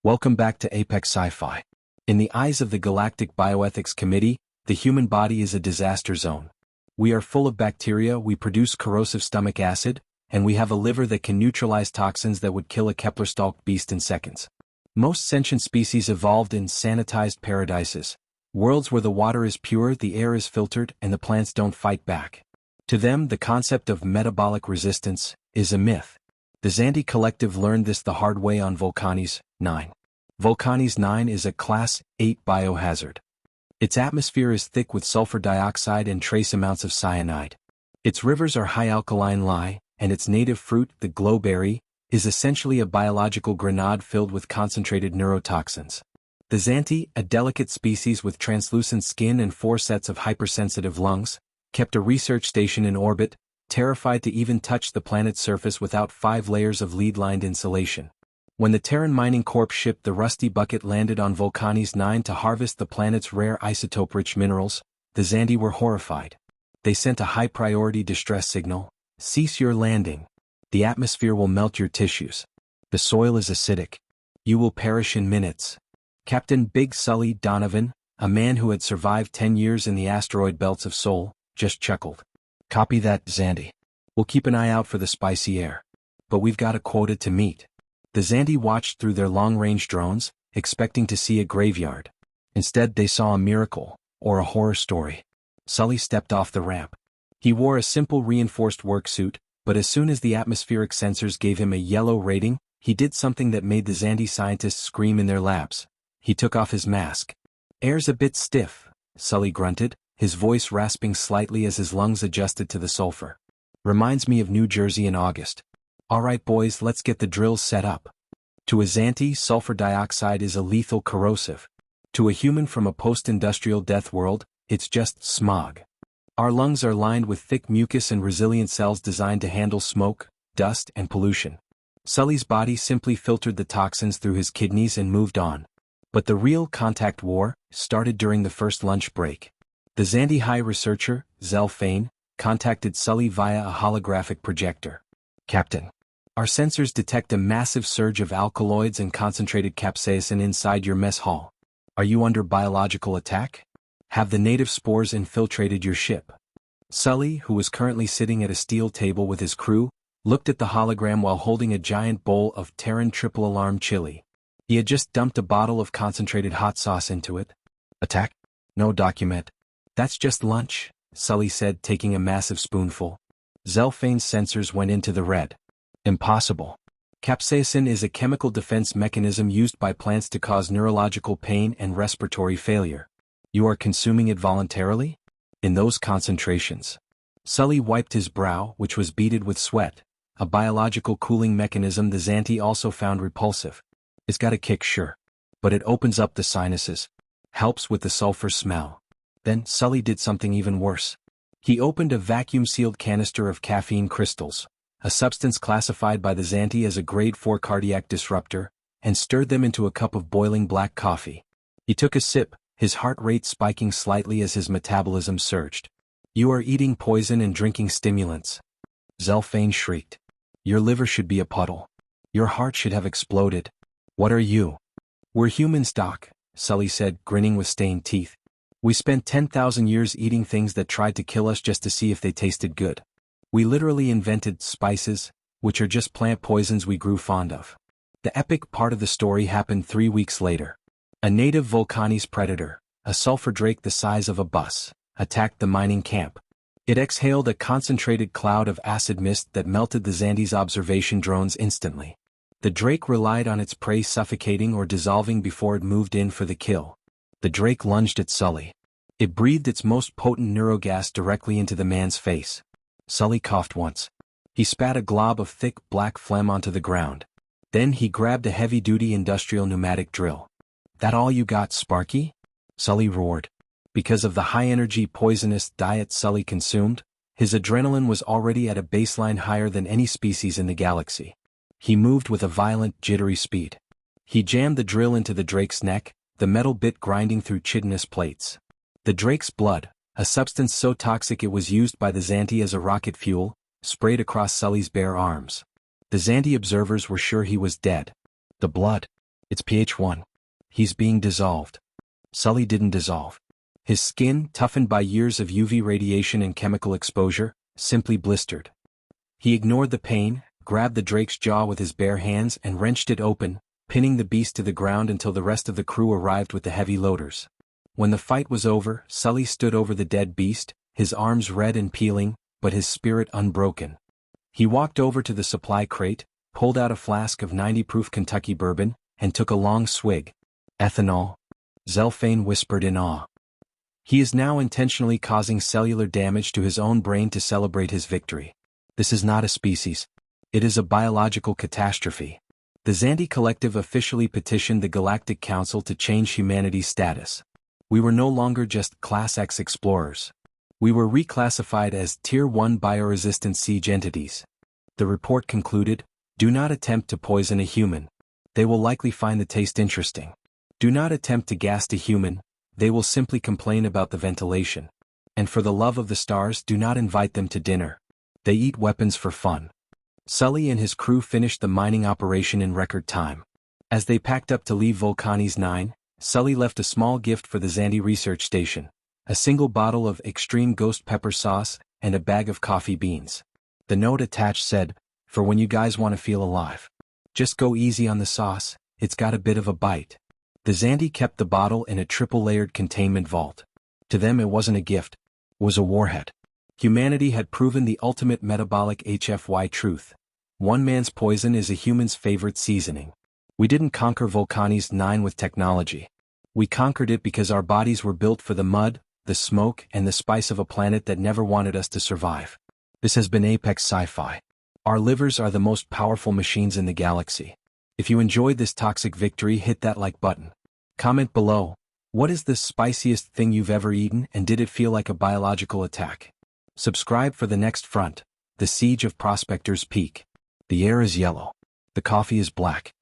Welcome back to Apex Sci-Fi. In the eyes of the Galactic Bioethics Committee, the human body is a disaster zone. We are full of bacteria, we produce corrosive stomach acid, and we have a liver that can neutralize toxins that would kill a Kepler-stalked beast in seconds. Most sentient species evolved in sanitized paradises, worlds where the water is pure, the air is filtered, and the plants don't fight back. To them, the concept of metabolic resistance is a myth. The Xanthi Collective learned this the hard way on Vulcanis 9. Vulcanis 9 is a Class 8 biohazard. Its atmosphere is thick with sulfur dioxide and trace amounts of cyanide. Its rivers are high alkaline lye, and its native fruit, the glowberry, is essentially a biological grenade filled with concentrated neurotoxins. The Xanthi, a delicate species with translucent skin and 4 sets of hypersensitive lungs, kept a research station in orbit, terrified to even touch the planet's surface without 5 layers of lead-lined insulation. When the Terran mining corps ship the Rusty Bucket landed on Vulcanis 9 to harvest the planet's rare isotope-rich minerals, the Xanthi were horrified. They sent a high-priority distress signal: cease your landing. The atmosphere will melt your tissues. The soil is acidic. You will perish in minutes. Captain Big Sully Donovan, a man who had survived 10 years in the asteroid belts of Sol, just chuckled. Copy that, Xanthi. We'll keep an eye out for the spicy air. But we've got a quota to meet. The Xanthi watched through their long-range drones, expecting to see a graveyard. Instead, they saw a miracle, or a horror story. Sully stepped off the ramp. He wore a simple reinforced work suit, but as soon as the atmospheric sensors gave him a yellow rating, he did something that made the Xanthi scientists scream in their labs. He took off his mask. Air's a bit stiff, Sully grunted, his voice rasping slightly as his lungs adjusted to the sulfur. Reminds me of New Jersey in August. All right, boys, let's get the drills set up. To a Xanthi, sulfur dioxide is a lethal corrosive. To a human from a post-industrial death world, it's just smog. Our lungs are lined with thick mucus and resilient cells designed to handle smoke, dust, and pollution. Sully's body simply filtered the toxins through his kidneys and moved on. But the real contact war started during the first lunch break. The Xanthi High researcher, Zell Fain, contacted Sully via a holographic projector. Captain, our sensors detect a massive surge of alkaloids and concentrated capsaicin inside your mess hall. Are you under biological attack? Have the native spores infiltrated your ship? Sully, who was currently sitting at a steel table with his crew, looked at the hologram while holding a giant bowl of Terran triple alarm chili. He had just dumped a bottle of concentrated hot sauce into it. Attack? No, document. That's just lunch, Sully said, taking a massive spoonful. Zelfane's sensors went into the red. Impossible. Capsaicin is a chemical defense mechanism used by plants to cause neurological pain and respiratory failure. You are consuming it voluntarily? In those concentrations. Sully wiped his brow, which was beaded with sweat. A biological cooling mechanism the Xanthi also found repulsive. It's got a kick, sure. But it opens up the sinuses. Helps with the sulfur smell. Then Sully did something even worse. He opened a vacuum-sealed canister of caffeine crystals, a substance classified by the Xanthi as a grade 4 cardiac disruptor, and stirred them into a cup of boiling black coffee. He took a sip, his heart rate spiking slightly as his metabolism surged. You are eating poison and drinking stimulants. Zelfane shrieked. Your liver should be a puddle. Your heart should have exploded. What are you? We're humans, Doc, Sully said, grinning with stained teeth. We spent 10,000 years eating things that tried to kill us just to see if they tasted good. We literally invented spices, which are just plant poisons we grew fond of. The epic part of the story happened 3 weeks later. A native Vulcanis predator, a sulfur drake the size of a bus, attacked the mining camp. It exhaled a concentrated cloud of acid mist that melted the Xanthi's observation drones instantly. The drake relied on its prey suffocating or dissolving before it moved in for the kill. The drake lunged at Sully. It breathed its most potent neurogas directly into the man's face. Sully coughed once. He spat a glob of thick black phlegm onto the ground. Then he grabbed a heavy-duty industrial pneumatic drill. That all you got, Sparky? Sully roared. Because of the high-energy poisonous diet Sully consumed, his adrenaline was already at a baseline higher than any species in the galaxy. He moved with a violent, jittery speed. He jammed the drill into the drake's neck, the metal bit grinding through chitinous plates. The drake's blood, a substance so toxic it was used by the Xanthi as a rocket fuel, sprayed across Sully's bare arms. The Xanthi observers were sure he was dead. The blood. It's pH 1. He's being dissolved. Sully didn't dissolve. His skin, toughened by years of UV radiation and chemical exposure, simply blistered. He ignored the pain, grabbed the Drake's jaw with his bare hands and wrenched it open, pinning the beast to the ground until the rest of the crew arrived with the heavy loaders. When the fight was over, Sully stood over the dead beast, his arms red and peeling, but his spirit unbroken. He walked over to the supply crate, pulled out a flask of 90-proof Kentucky bourbon, and took a long swig. Ethanol? Zelphane whispered in awe. He is now intentionally causing cellular damage to his own brain to celebrate his victory. This is not a species. It is a biological catastrophe. The Xanthi Collective officially petitioned the Galactic Council to change humanity's status. We were no longer just Class X explorers. We were reclassified as Tier 1 bioresistant siege entities. The report concluded, do not attempt to poison a human. They will likely find the taste interesting. Do not attempt to gas a human. They will simply complain about the ventilation. And for the love of the stars, do not invite them to dinner. They eat weapons for fun. Sully and his crew finished the mining operation in record time. As they packed up to leave Vulcanes 9, Sully left a small gift for the Xanthi research station, a single bottle of extreme ghost pepper sauce and a bag of coffee beans. The note attached said, for when you guys want to feel alive. Just go easy on the sauce, it's got a bit of a bite. The Xanthi kept the bottle in a triple-layered containment vault. To them it wasn't a gift, it was a warhead. Humanity had proven the ultimate metabolic HFY truth. One man's poison is a human's favorite seasoning. We didn't conquer Vulcanes 9 with technology. We conquered it because our bodies were built for the mud, the smoke, and the spice of a planet that never wanted us to survive. This has been Apex Sci-Fi. Our livers are the most powerful machines in the galaxy. If you enjoyed this toxic victory, hit that like button. Comment below, what is the spiciest thing you've ever eaten and did it feel like a biological attack? Subscribe for the next front, the Siege of Prospector's Peak. The air is yellow. The coffee is black.